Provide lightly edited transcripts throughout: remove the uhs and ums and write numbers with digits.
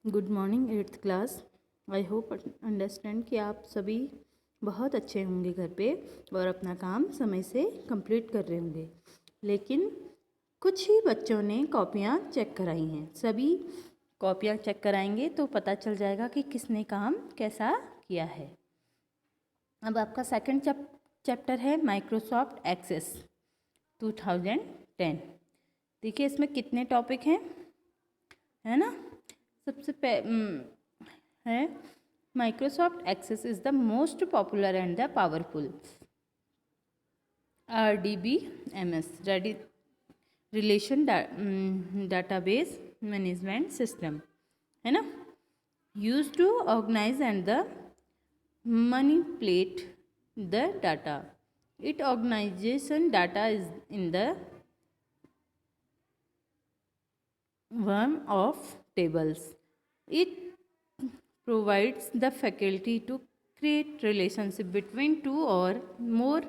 Good morning eighth class. I hope understand कि आप सभी बहुत अच्छे होंगे घर पे और अपना काम समय से कंप्लीट कर रहे होंगे। लेकिन कुछ ही बच्चों ने कॉपियाँ चेक कराई हैं। सभी कॉपियाँ चेक कराएंगे तो पता चल जाएगा कि किसने काम कैसा किया है। अब आपका सेकंड चैप्टर है माइक्रोसॉफ्ट एक्सेस 2010। देखिए इसमें कितने टॉपिक हैं, है ना। सबसे है Microsoft Access is the most popular and the powerful RDBMS relation database management system, है ना, use to organise and the manipulate the data. It organization data is in the form of tables. It provides the faculty to create relationship between two or more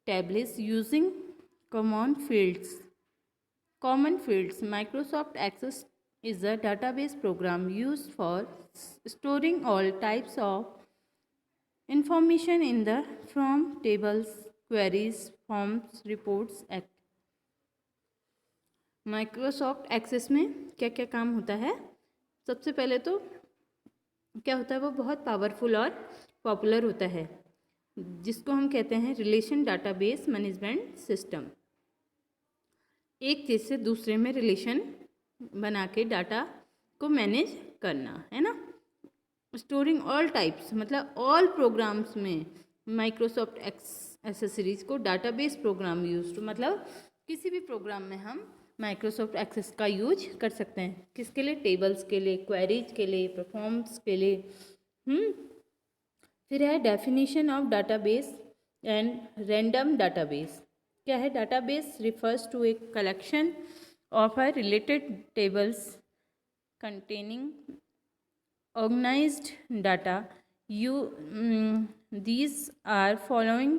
tables using common fields. Microsoft Access is a database program used for storing all types of information in the from tables, queries, forms, reports, act. Microsoft Access में क्या क्या काम होता है। सबसे पहले तो क्या होता है, वो बहुत पावरफुल और पॉपुलर होता है, जिसको हम कहते हैं रिलेशन डाटाबेस मैनेजमेंट सिस्टम। एक चीज़ से दूसरे में रिलेशन बना के डाटा को मैनेज करना, है ना। स्टोरिंग ऑल टाइप्स मतलब ऑल प्रोग्राम्स में माइक्रोसॉफ्ट एक्सेसरीज को डाटाबेस प्रोग्राम यूज मतलब किसी भी प्रोग्राम में हम माइक्रोसॉफ्ट एक्सेस का यूज कर सकते हैं। किसके लिए? टेबल्स के लिए, क्वेरीज के लिए, परफॉर्म्स के लिए। फिर है definition of database and random database. क्या है? Database refers to a collection of a related tables containing organized data. These are following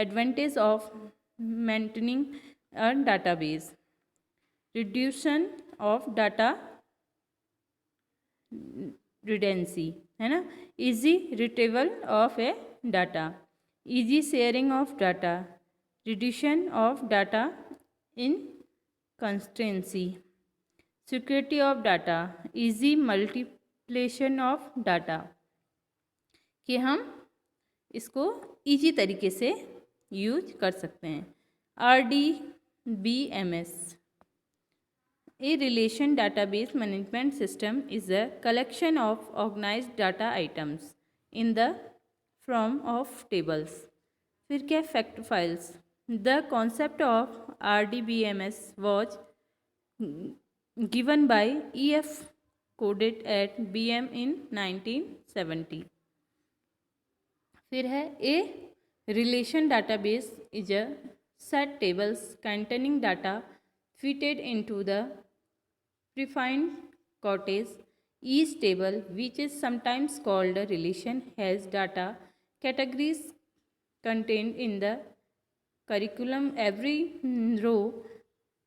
advantage of maintaining a database: reduction of data redundancy, है ना, easy retrieval of a data, easy sharing of data, reduction of data inconsistency, security of data, easy multiplication of data, कि हम इसको easy तरीके से use कर सकते हैं। RDBMS A relation database management system is a collection of organized data items in the form of tables. फिर क्या? Fact files. The concept of RDBMS was given by E.F. Codet at BM in 1970. फिर है A relation database is a set tables containing data fitted into the predefined cottage. Each table, which is sometimes called a relation, has data categories contained in the curriculum. Every row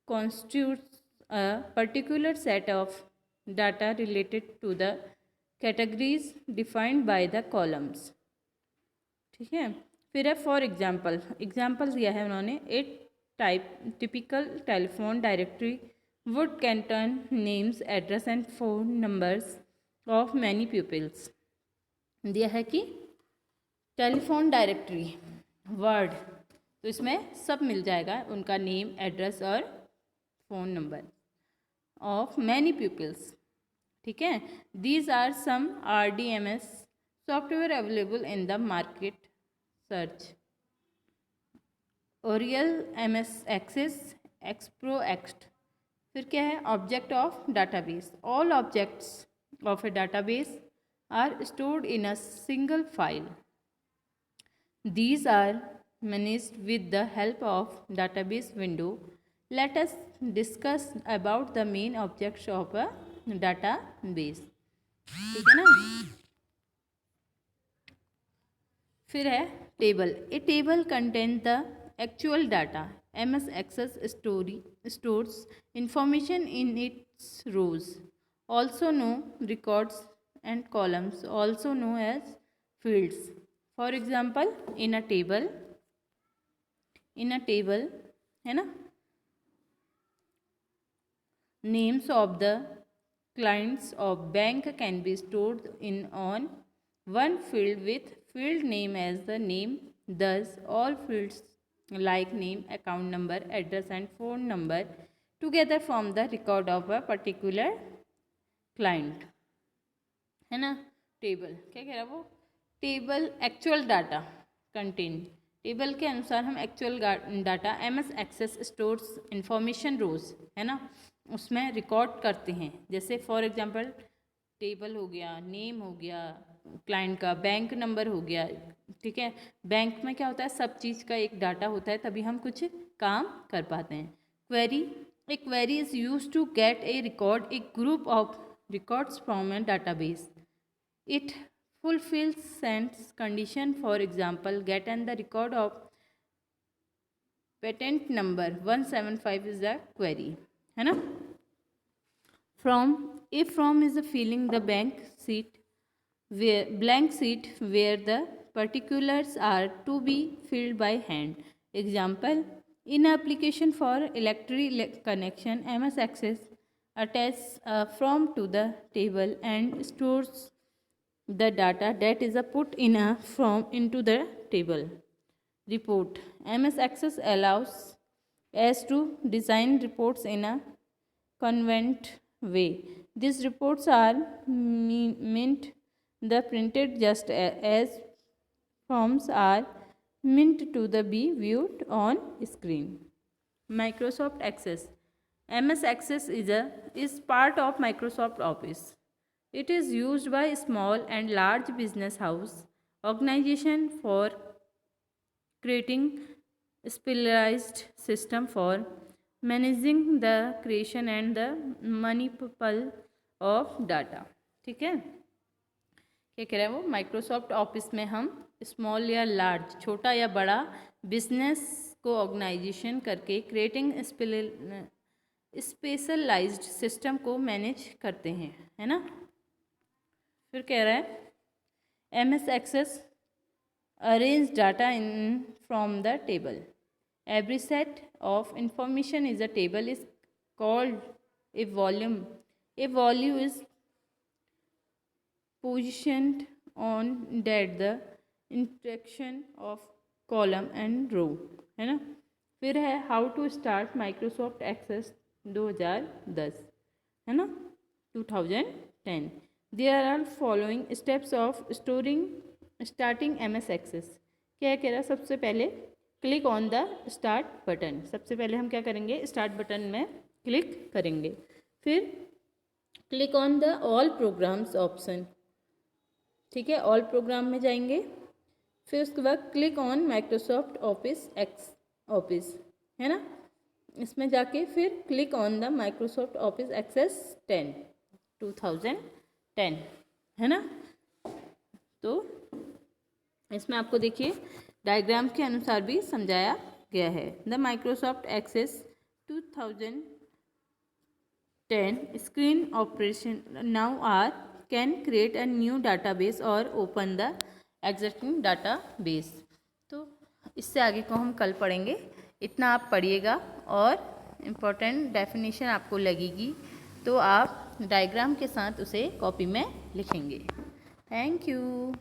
constitutes a particular set of data related to the categories defined by the columns. ठीक है। फिर है for example दिया है उन्होंने। ए typical telephone directory would contain names, address and phone numbers of many pupils. दिया है कि टेलीफोन डायरेक्टरी वर्ड, तो इसमें सब मिल जाएगा, उनका नेम, एड्रेस और phone number of many peoples. ठीक है। These are some RDMS software available in the market. Search ओरियल MS एक्सेस, एक्सप्रो एक्स्ट। फिर क्या है? Object of database. All objects of a database are stored in a single file. These are managed with the help of database window. Let us discuss about the main objects of a database. ठीक है ना। फिर है table. A table contain the actual data. MS Access stores information in its rows. Also know records and columns, also known as fields. For example, in a table है ना, names of the clients of bank can be stored in on one field with field name as the name. Thus, all fields like name, account number, address and phone number together form the record of a particular client, है ना. Table क्या कह रहा है वो, table actual data contain, table के अनुसार हम actual data MS access stores information rows, है ना, उसमें रिकॉर्ड करते हैं. जैसे फॉर एग्जांपल टेबल हो गया, नेम हो गया क्लाइंट का, बैंक नंबर हो गया. ठीक है, बैंक में क्या होता है, सब चीज़ का एक डाटा होता है, तभी हम कुछ काम कर पाते हैं. Query, a query is use to get a record a group of records from a database. It fulfills sense condition. For example, get and the record of patent number 175 is a query, है ना. From, if from is a filling the blank sheet where the particulars are to be filled by hand. Example, in application for electric connection, MS Access attaches a from to the table and stores the data that is put in a from into the table. Report, MS Access allows us to design reports in a convenient way. These reports are meant the printed just as forms are meant to the be viewed on screen. Microsoft Access, MS Access is part of Microsoft Office. It is used by small and large business house organization for creating specialized system for managing the creation and the manipulation of data. ठीक है, क्या कह रहा है वो, Microsoft office में हम small या लार्ज, छोटा या बड़ा बिजनेस को ऑर्गेनाइजेशन करके क्रिएटिंग स्पेशलाइज्ड सिस्टम को मैनेज करते हैं, है ना. फिर कह रहा है MS Access arrange data in from the table. Every set of information is a table is called a volume. A volume is positioned on that the interaction of column and row, है ना. फिर है how to start Microsoft Access 2010, है ना, 2010. There are following steps of starting MS Access. क्या कह रहा है, सबसे पहले click on the start button. सबसे पहले हम क्या करेंगे, स्टार्ट बटन में क्लिक करेंगे. फिर click on the all programmes option. ठीक है, ऑल प्रोग्राम में जाएंगे. फिर उसके बाद क्लिक ऑन माइक्रोसॉफ्ट ऑफिस, है ना, इसमें जाके फिर click on the Microsoft Office Access 2010, है ना. तो इसमें आपको देखिए डायग्राम के अनुसार भी समझाया गया है. The Microsoft Access 2010 screen operation now are can create a new database और ओपन द एग्जिस्टिंग डाटाबेस. तो इससे आगे को हम कल पढ़ेंगे. इतना आप पढ़िएगा और इम्पोर्टेंट डेफिनेशन आपको लगेगी तो आप डायग्राम के साथ उसे कॉपी में लिखेंगे. Thank you.